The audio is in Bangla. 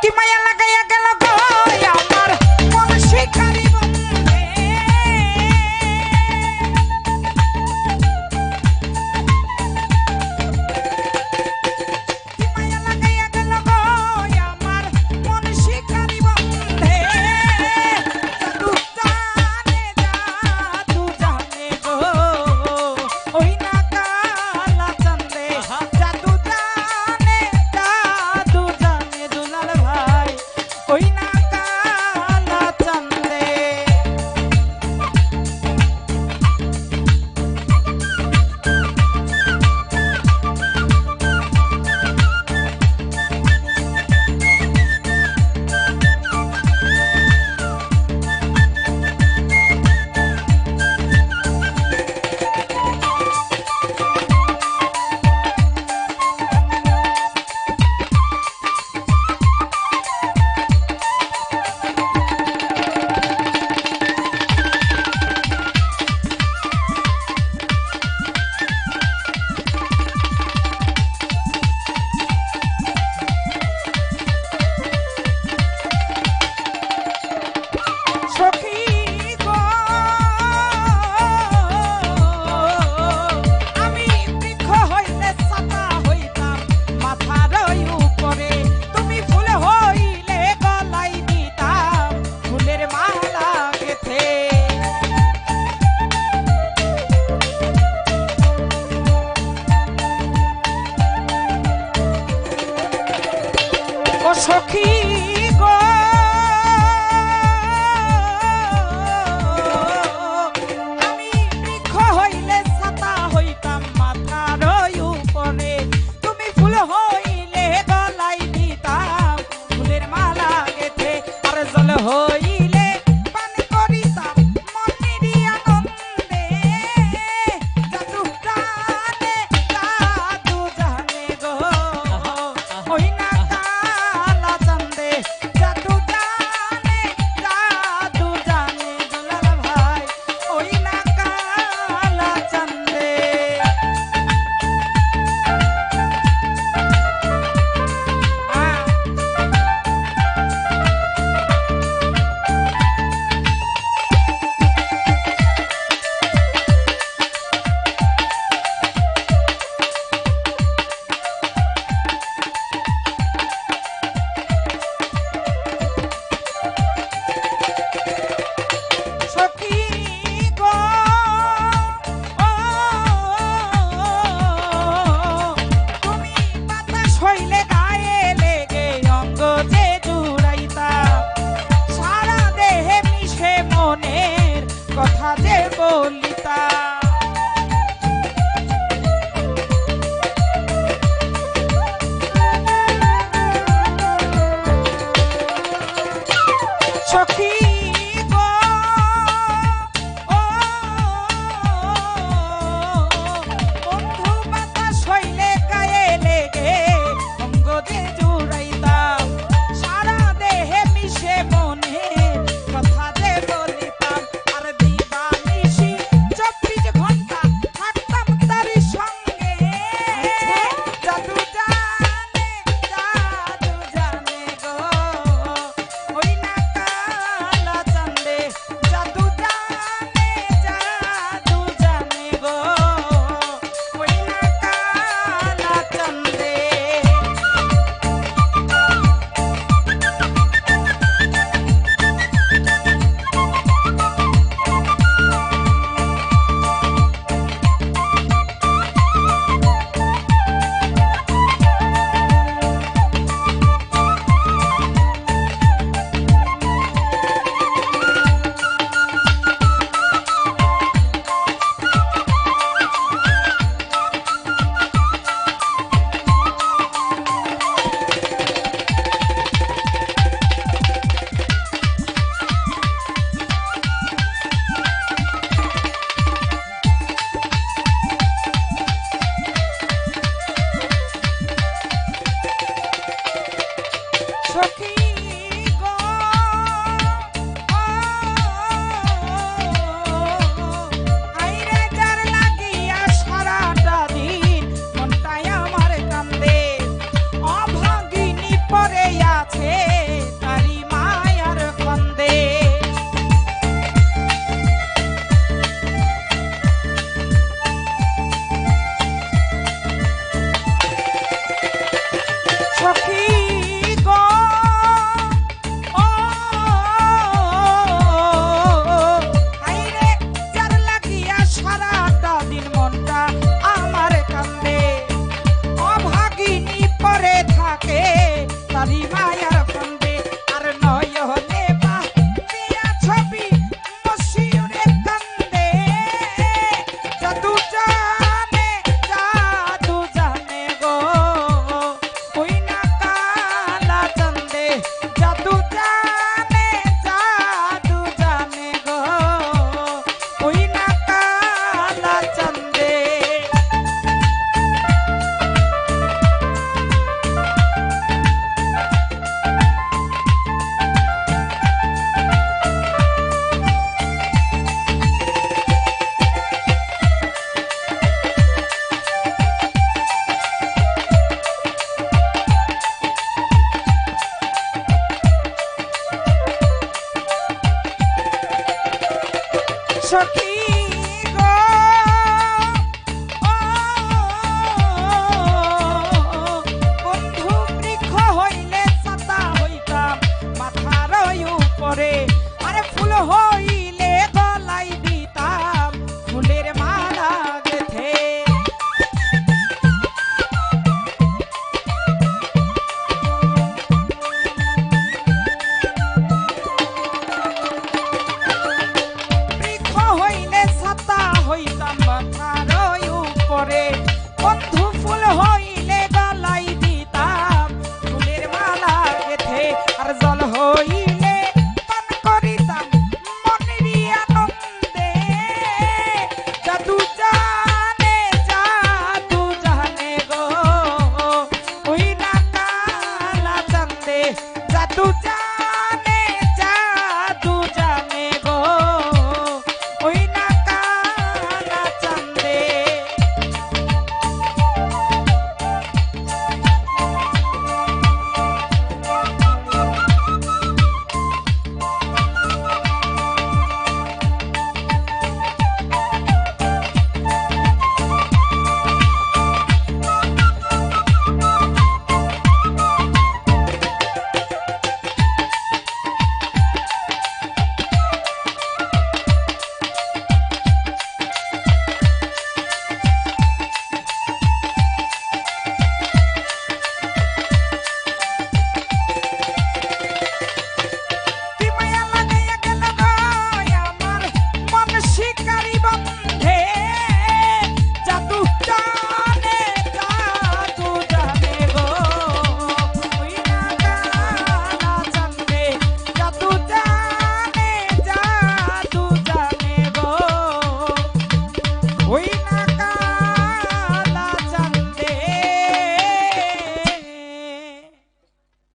কি মায়া লাগাইয়া গেল গো আমার মন শিকারি বন্ধে কি মায়া লাগাইয়া গেল গো আমার মন শিকারি বন্ধে জাদু জানে গো ওই না কালা চান্দে জাদু জানে দুলাল ভাই ওই না কালা চান্দে সখী গো আমি বৃক্ষ হইলে ছাতা হইতাম মাথার উপরে তুমি ফুল হইলে গলাই দিতাম ফুলের মালা গেথে ও সখী গো আমি বৃক্ষ হইলে ছাতা হইতাম মাথার উপরে তুমি ফুল হইলে গলাই দিতাম ফুলের মালা গেথে আর জল হইলে পান করিতাম মনেরই আনন্দে জাদু জানে গো ওই না কালা চান্দে জাদু জানে দুলাল ভাই ওই না কালা চান্দে সখী গো তুমি বাতাস হইলে গায়ে লেগে অঙ্গ যে জুড়াইতা সারা দেহে মিশে মনের কথা যে বলিতা সখী গো বন্ধু বাতাস হইলে গায়ে লেগে অঙ্গ যে জুড়াইতাম সারা দেহে মিশে মনে কথা যে বলিতাম আর দিবানিশি 24 ঘন্টা থাকতাম তার সঙ্গে জাদু জানে গো ওই না কালা চান্দে জাদু জানে গো ওই না কালা চান্দে সখী গো আইরে যার লাগিয়া সারাটা দিন মনটাই আমার কান্দে অভাগিনী পরে আছে মায়ার ফন্দে আর নয়নে বা দিয়া ছবি মশিউরে কান্দে জাদু জানে গো ওই না কালা চন্দে জাদু জানে গো ওই না কালা চন্দে সখী গো বন্ধু বৃক্ষ হইলে ছাতা হইতাম মাথার উপরে আরে ফুল হইলে গলাই দিতাম ফুলের মালা গেথে হইলে ছাতা হইতাম মাথার উপরে বন্ধু ফুল হইলে গলাই দিতাম ফুলের মালা গেথে আর জল হইলে পান করিতাম মনের আনন্দে জাদু জানে গো ওই না কালা চন্দে জাদু জানে